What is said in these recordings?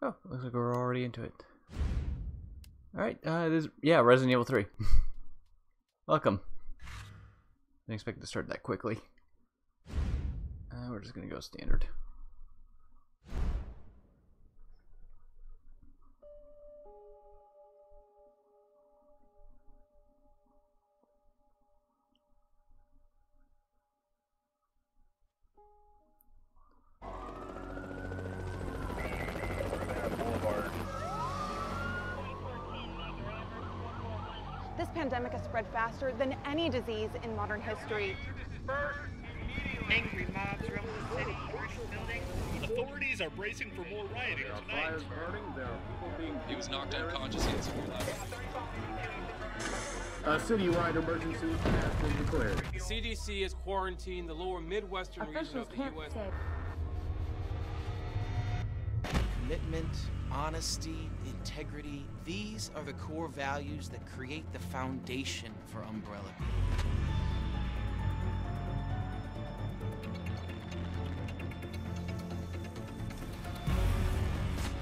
Oh, looks like we're already into it. Alright, yeah, Resident Evil 3. Welcome. Didn't expect to start that quickly. We're just gonna go standard. This pandemic has spread faster than any disease in modern history. Angry mobs roam the city, commercial buildings. Authorities are bracing for more rioting tonight. He was knocked unconscious yesterday night. A citywide emergency has been declared. The CDC has quarantined the lower Midwestern region of the U.S. Commitment, honesty, integrity, these are the core values that create the foundation for Umbrella.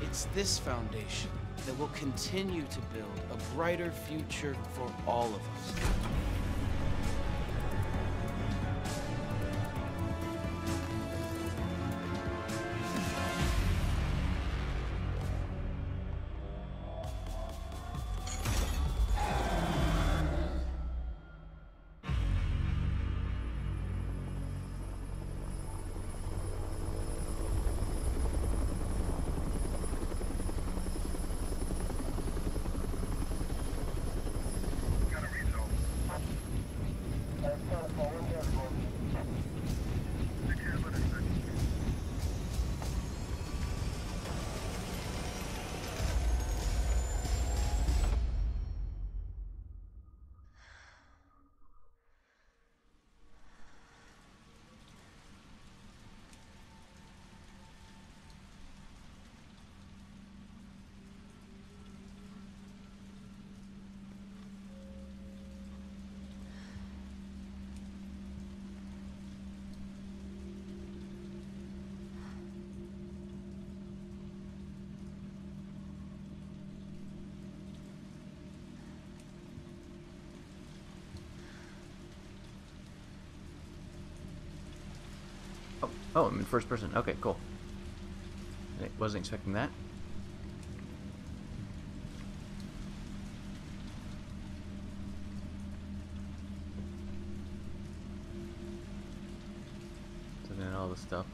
It's this foundation that will continue to build a brighter future for all of us. Oh, I'm in first person. Okay, cool. I wasn't expecting that. So then all the stuff.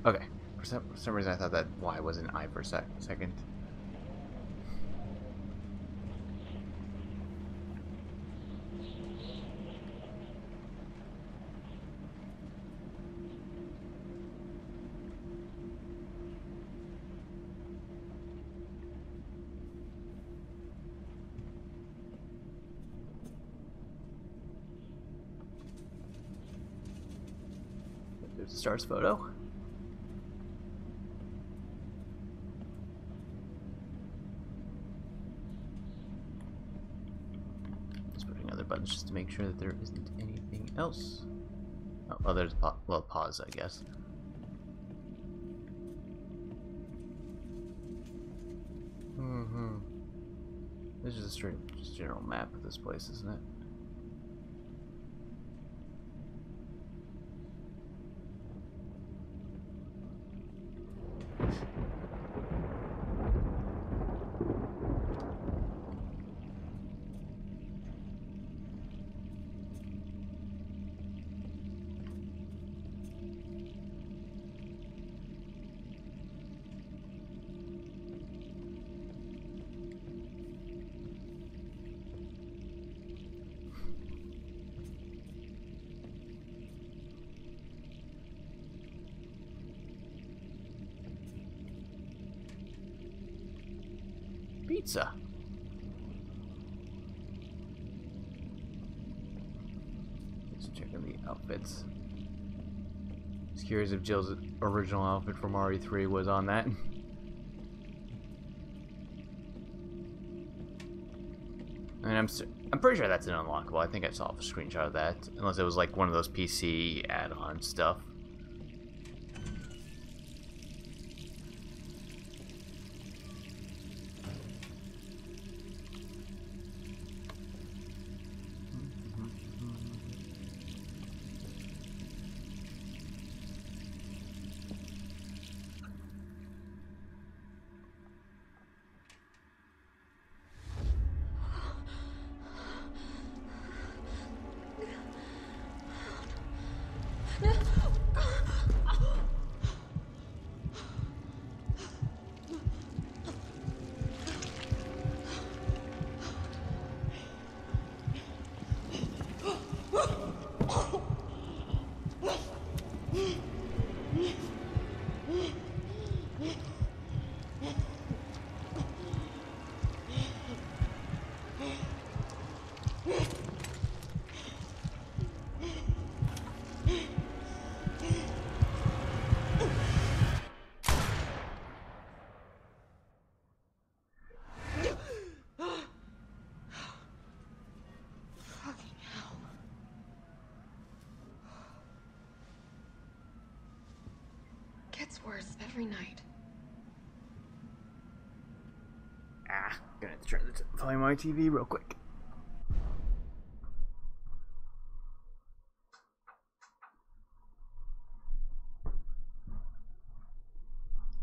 Okay. For some reason I thought that Y was an I for a second. There's the star's photo. Buttons just to make sure that there isn't anything else. Oh, well, there's pause, I guess. This is a straight, just general map of this place, isn't it? pizza. Just checking the outfits. Just curious if Jill's original outfit from RE3 was on that. And I'm pretty sure that's an unlockable. I think I saw a screenshot of that, unless it was like one of those PC add-on stuff. Gets worse every night. Gonna have to turn the volume on my TV real quick.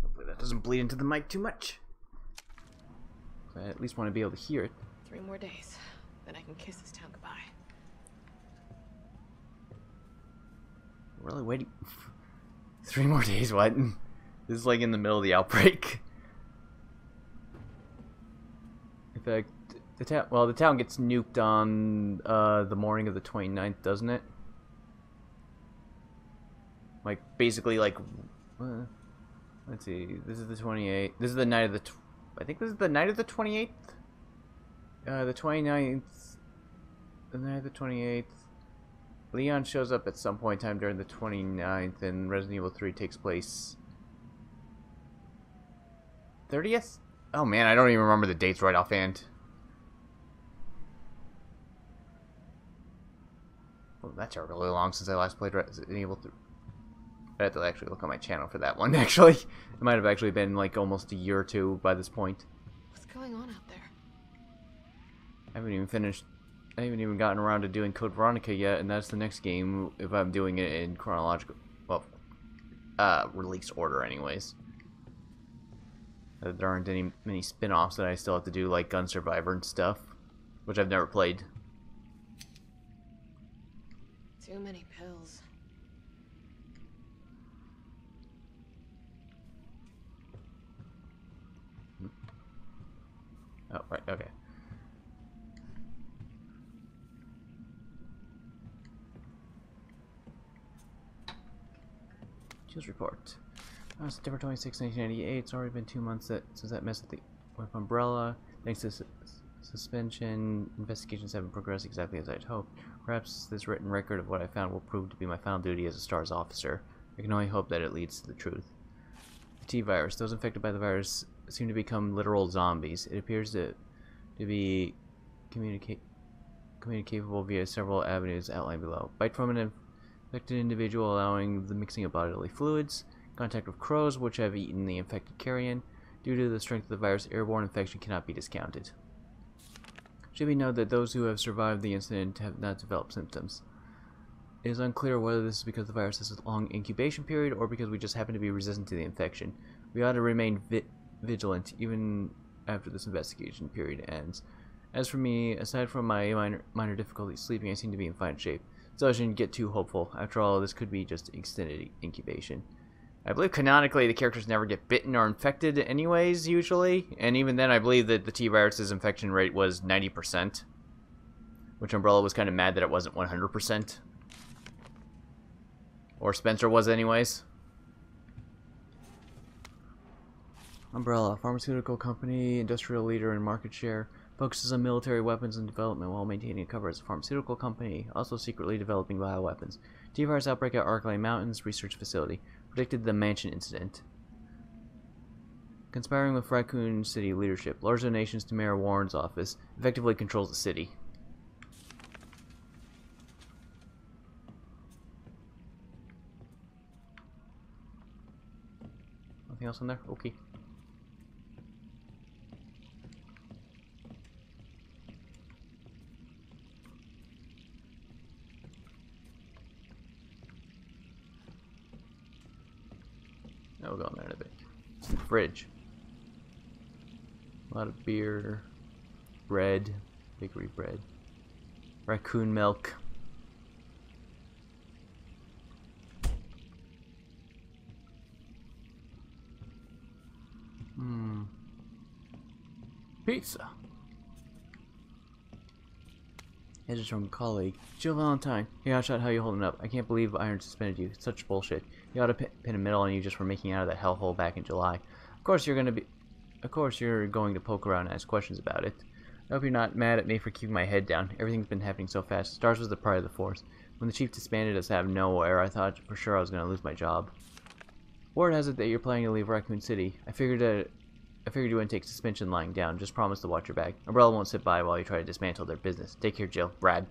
Hopefully that doesn't bleed into the mic too much. I at least want to be able to hear it. 3 more days, then I can kiss this town goodbye. Really waiting? 3 more days? What? This is like in the middle of the outbreak. In fact, the town gets nuked on the morning of the 29th, doesn't it? Like basically, like let's see. This is the 28th. This is the night of the. I think this is the night of the 28th. The 29th. The night of the 28th. Leon shows up at some point in time during the 29th, and Resident Evil 3 takes place 30th? Oh man, I don't even remember the dates right offhand. Well, that's really long since I last played Resident Evil 3. I have to actually look on my channel for that one, actually. It might have actually been like almost a year or two by this point. What's going on out there? I haven't even gotten around to doing Code Veronica yet, and that's the next game if I'm doing it in chronological, well, release order anyways. There aren't many spin-offs that I still have to do, like Gun Survivor and stuff, which I've never played. Too many pills. Oh, right, okay. Choose report. September 26, 1998. It's already been 2 months since that mess with Umbrella. Thanks to suspension, investigations haven't progressed exactly as I'd hoped. Perhaps this written record of what I found will prove to be my final duty as a STARS officer. I can only hope that it leads to the truth. The T-virus. Those infected by the virus seem to become literal zombies. It appears to be communicable via several avenues outlined below. Bite from an infected individual, allowing the mixing of bodily fluids. Contact with crows, which have eaten the infected carrion. Due to the strength of the virus, airborne infection cannot be discounted. Should be noted that those who have survived the incident have not developed symptoms. It is unclear whether this is because the virus has a long incubation period or because we just happen to be resistant to the infection. We ought to remain vigilant even after this investigation period ends. As for me, aside from my minor difficulties sleeping, I seem to be in fine shape, so I shouldn't get too hopeful. After all, this could be just extended incubation. I believe canonically the characters never get bitten or infected anyways, usually. And even then, I believe that the T-Virus's infection rate was 90%. Which Umbrella was kind of mad that it wasn't 100%. Or Spencer was anyways. Umbrella, pharmaceutical company, industrial leader in market share, focuses on military weapons and development while maintaining a cover as a pharmaceutical company, also secretly developing bioweapons. T-virus outbreak at Arklay Mountains research facility. Predicted the mansion incident. Conspiring with Raccoon City leadership. Large donations to Mayor Warren's office. Effectively controls the city. Nothing else in there? Okay. We'll go in there in a bit. It's in the fridge. A lot of beer, bread, bakery bread, raccoon milk. Pizza. Message from a colleague. Jill Valentine. Hey, Hotshot, how you holding up? I can't believe Iron suspended you. It's such bullshit. You ought to pin a medal on you just for making out of that hellhole back in July. Of course you're going to poke around and ask questions about it. I hope you're not mad at me for keeping my head down. Everything's been happening so fast. Stars was the pride of the force. When the chief disbanded us out of nowhere, I thought for sure I was going to lose my job. Word has it that you're planning to leave Raccoon City. I figured you wouldn't take suspension lying down. Just promise to watch your back. Umbrella won't sit by while you try to dismantle their business. Take care, Jill. Brad.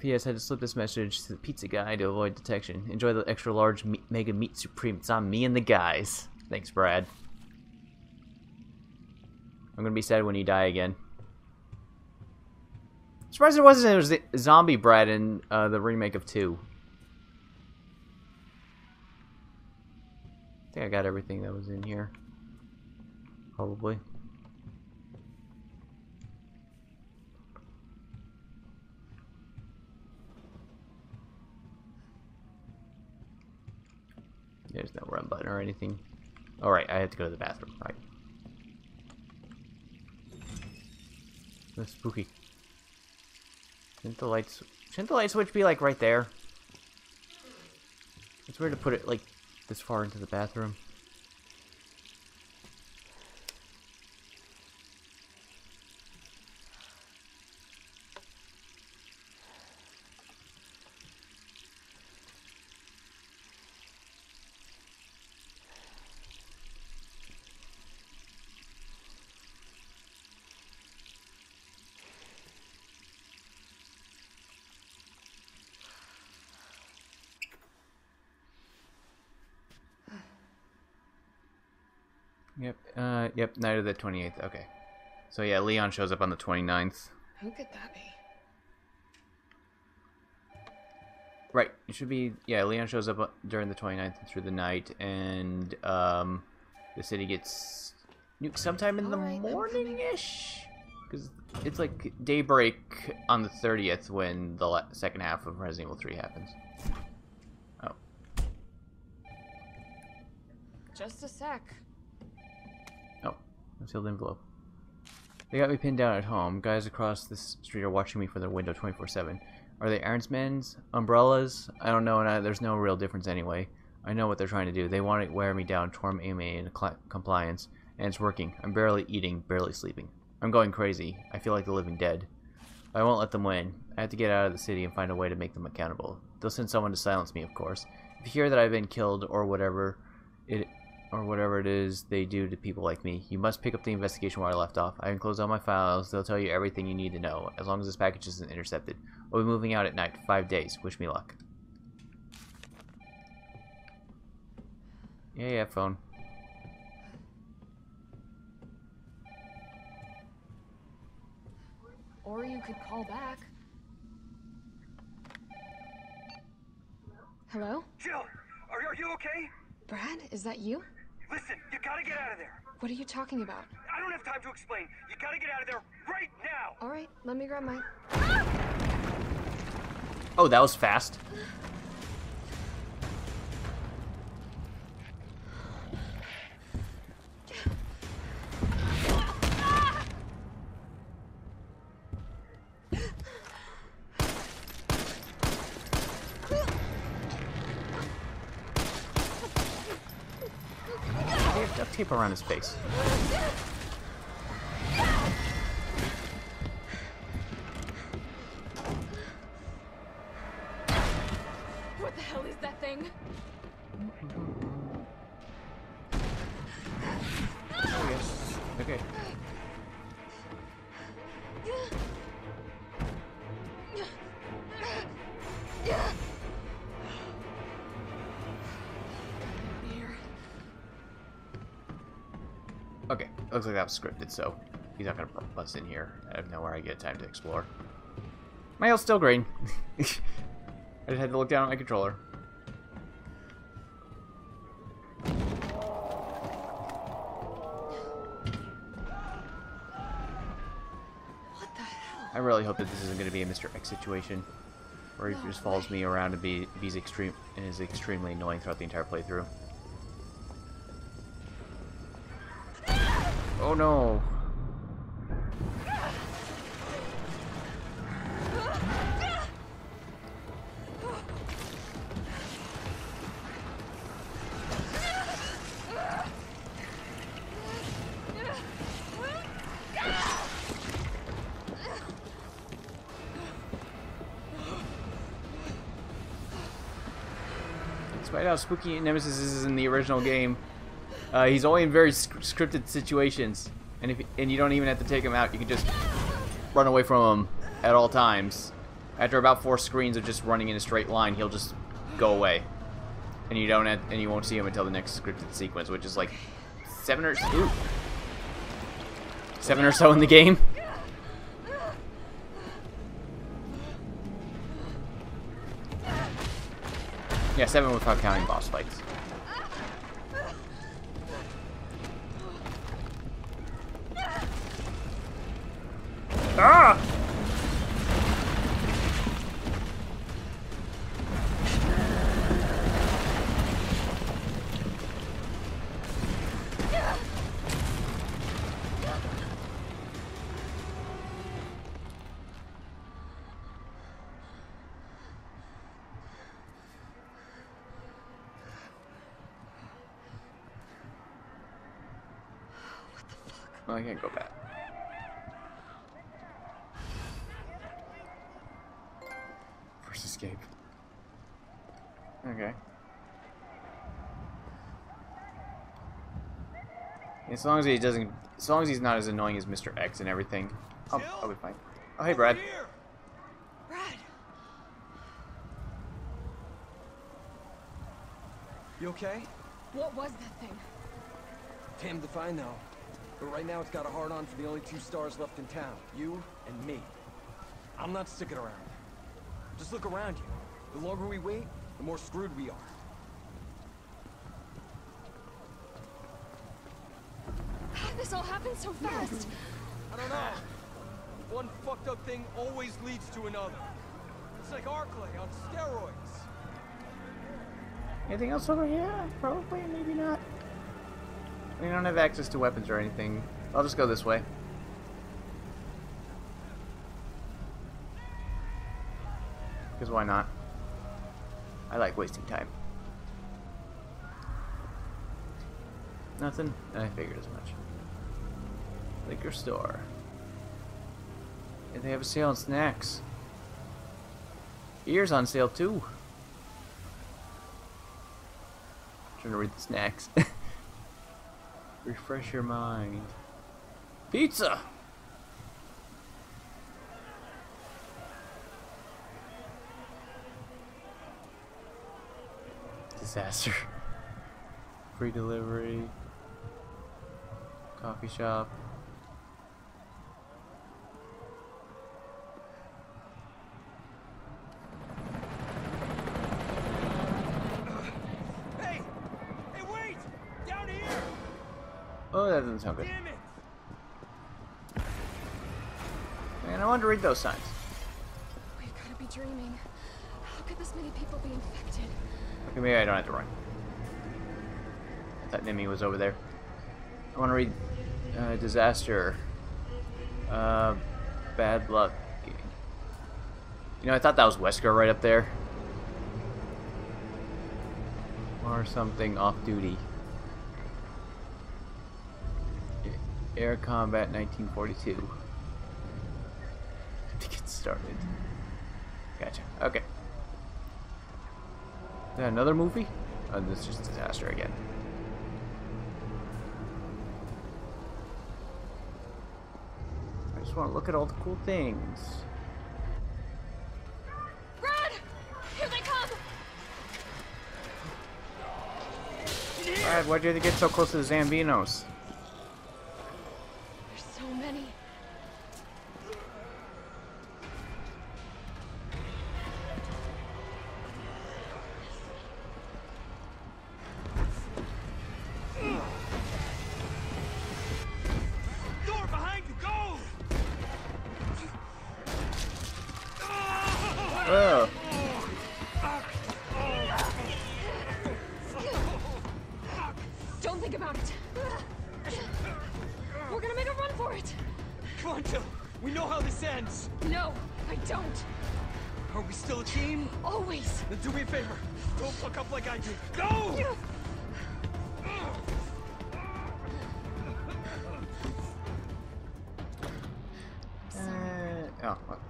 P.S. Had to slip this message to the pizza guy to avoid detection. Enjoy the extra large mega meat supreme. It's on me and the guys. Thanks, Brad. I'm gonna be sad when you die again. Surprised there was a zombie Brad in the remake of 2. I think I got everything that was in here. Probably. There's no run button or anything. Alright, I have to go to the bathroom. Right. That's spooky. Shouldn't the light switch be like right there? It's weird to put it like this far into the bathroom. Yep, night of the 28th. Okay. So yeah, Leon shows up on the 29th. Who could that be? Right. It should be, yeah, Leon shows up during the 29th and through the night, and the city gets nuked sometime in the morning-ish? Because it's like daybreak on the 30th when the second half of Resident Evil 3 happens. Oh. Just a sec. Oh, a sealed envelope. They got me pinned down at home. Guys across this street are watching me from their window 24/7. Are they Ironsmen's? Umbrellas? I don't know, and there's no real difference anyway. I know what they're trying to do. They want to wear me down, torm me into compliance, and it's working. I'm barely eating, barely sleeping. I'm going crazy. I feel like the living dead. I won't let them win. I have to get out of the city and find a way to make them accountable. They'll send someone to silence me, of course. If you hear that I've been killed or whatever it is they do to people like me, you must pick up the investigation where I left off. I enclosed all my files. They'll tell you everything you need to know, as long as this package isn't intercepted. I'll be moving out at night. 5 days. Wish me luck. Yeah, phone. Or you could call back. Hello? Jill, are you okay? Brad, is that you? Listen, you gotta get out of there. What are you talking about? I don't have time to explain. You gotta get out of there right now. All right, let me grab my... Oh, that was fast. tape around his face? What the hell is that thing? Oh, yes. Okay. Okay, looks like that was scripted, so he's not gonna bust in here out of nowhere. I get time to explore. My health's still green. I just had to look down at my controller. What the hell? I really hope that this isn't going to be a Mr. X situation, where he just follows me around and is extremely annoying throughout the entire playthrough. Oh no! Despite how spooky Nemesis is in the original game, he's only in very scripted situations, and you don't even have to take him out. You can just run away from him at all times. After about 4 screens of just running in a straight line, he'll just go away, and you won't see him until the next scripted sequence, which is like 7 or so in the game. Yeah, 7 without counting boss fights. Ah! Well, I can't go back. First escape. Okay. As long as he's not as annoying as Mr. X and everything, I'll be fine. Oh, hey, Brad. Brad! You okay? What was that thing? Damned if I know. But right now it's got a hard-on for the only 2 stars left in town. You and me. I'm not sticking around. Just look around you. The longer we wait, the more screwed we are. How did this all happen so fast? I don't know. One fucked up thing always leads to another. It's like Arclay on steroids. Anything else over here? Probably, maybe not. We don't have access to weapons or anything. I'll just go this way. Because why not? I like wasting time. Nothing? I figured as much. Liquor store. And they have a sale on snacks. Beer's on sale too. Trying to read the snacks. Refresh your mind. Pizza! Disaster. Free delivery. Coffee shop. Hey! Hey, wait! Down here! Oh, that doesn't sound good. Damn it! Man, I wanted to read those signs. We've got to be dreaming. How could this many people be infected? Okay, maybe I don't have to run. I thought Nimi was over there. I want to read disaster. Bad luck. You know, I thought that was Wesker right up there. Or something off duty. Air Combat 1942. To get started. Gotcha. Okay. Is that another movie? Oh, this is just disaster again. I just want to look at all the cool things. Run! Here they come! Brad, why'd you have to get so close to the Zambinos? There's so many. Door behind you, go! Oh. Don't think about it. We're gonna make a run for it. Come on, Jill. We know how this ends. No, I don't. Are we still a team? Always. Then do me a favor. Don't fuck up like I did. Go! Oh. Well.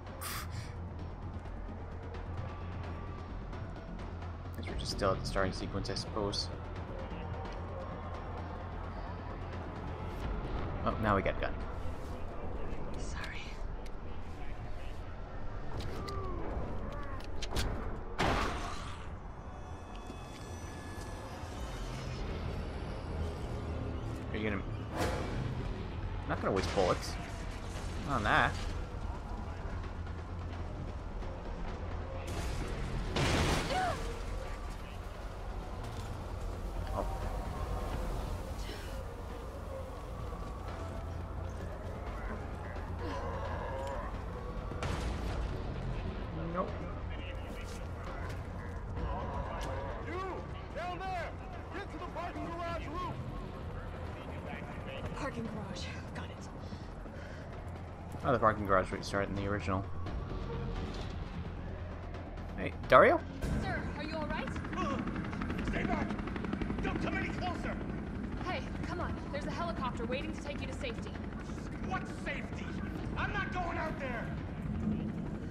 Guess we're just still at the starting sequence, I suppose. Oh, now we got a gun. Sorry. Are you gonna... I'm not gonna waste bullets on that. Oh. Nope. You! Down there! Get to the parking garage roof! Parking garage. Got it. Oh, the parking garage would start in the original. Hey, Dario? Sir, are you alright? Stay back! Don't come any closer! Hey, come on. There's a helicopter waiting to take you to safety. What safety? I'm not going out there!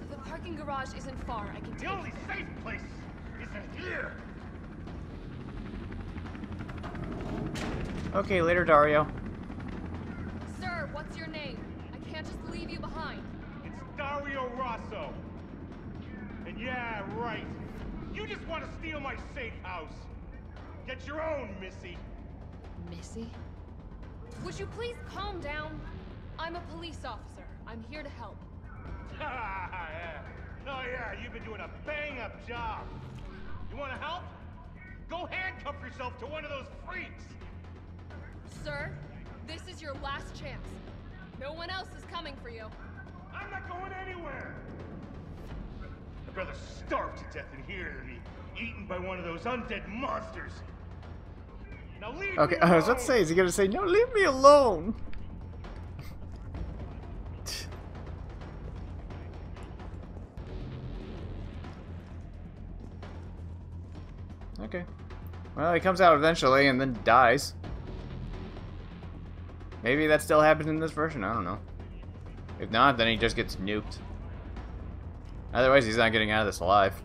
The parking garage isn't far. I can The take only you there. safe place isn't here! Okay, later, Dario. Sir, what's your name? I can't just leave you behind. It's Dario Rosso. And yeah, right. You just want to steal my safe house. Get your own, Missy. Missy? Would you please calm down? I'm a police officer. I'm here to help. Yeah. Oh yeah, you've been doing a bang-up job. You want to help? Go handcuff yourself to one of those freaks. Sir, this is your last chance. No one else is coming for you. I'm not going anywhere. I'd rather starve to death in here than be eaten by one of those undead monsters. Now leave Okay, me I was about to alone. say, is he gonna say, no, leave me alone? Okay. Well, he comes out eventually and then dies. Maybe that still happens in this version, I don't know. If not, then he just gets nuked. Otherwise, he's not getting out of this alive.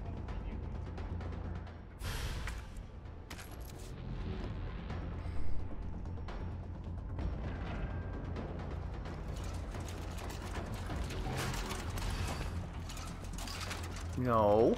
No.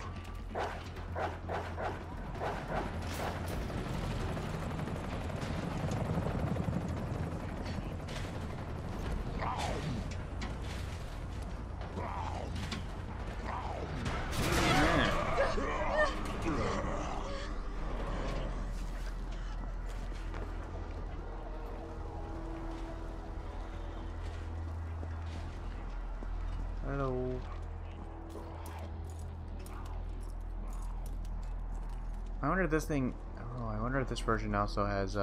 Hello. I wonder if this thing... Oh, I wonder if this version also has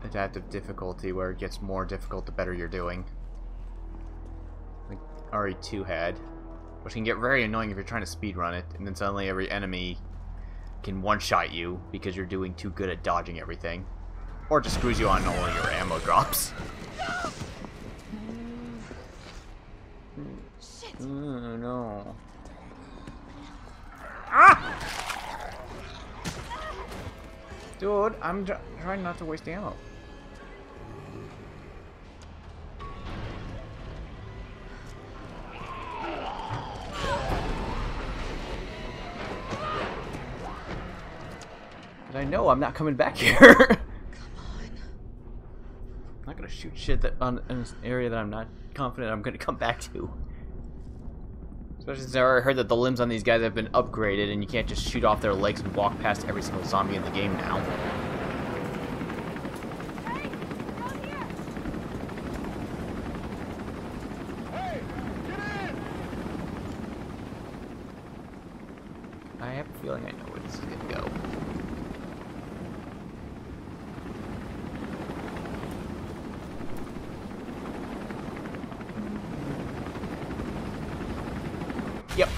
adaptive difficulty where it gets more difficult the better you're doing. Like RE2 had. Which can get very annoying if you're trying to speedrun it, and then suddenly every enemy can one-shot you because you're doing too good at dodging everything. Or just screws you on all your ammo drops. Shit. No. Ah! Dude, I'm trying not to waste ammo. But I know I'm not coming back here. Come on. I'm not gonna shoot shit that in an area that I'm not confident I'm gonna come back to. Especially since I already heard that the limbs on these guys have been upgraded and you can't just shoot off their legs and walk past every single zombie in the game now. Hey, down here! Hey, get in! I have a feeling I know where this is gonna go. Yep.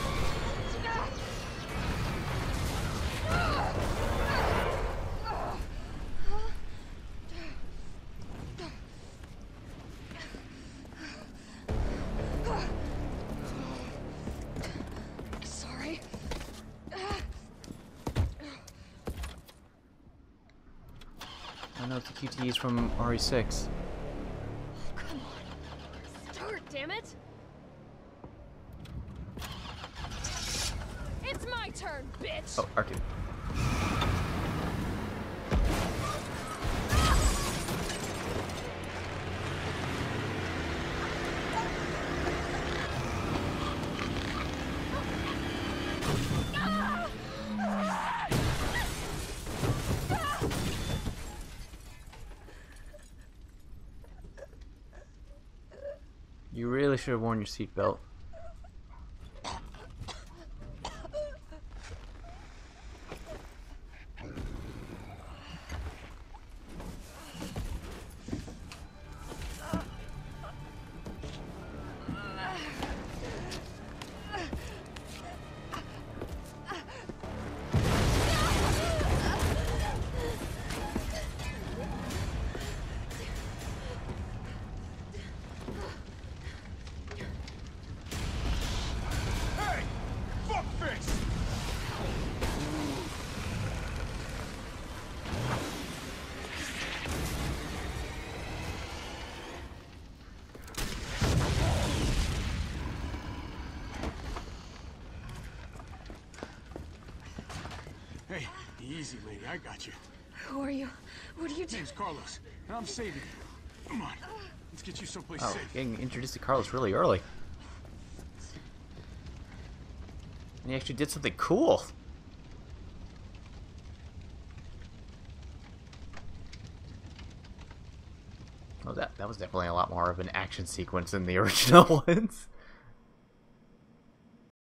Sorry. I know the QTEs from RE6. Come on. Start, damn it. It's my turn, bitch. Oh, R2. You really should have worn your seatbelt. Hey! Fuckface! Hey, easy, lady. I got you. Who are you? What are you doing? Name's Carlos, and I'm saving you. Come on, let's get you someplace Oh, safe. getting introduced to Carlos really early. And he actually did something cool. Oh, that was definitely a lot more of an action sequence than the original ones.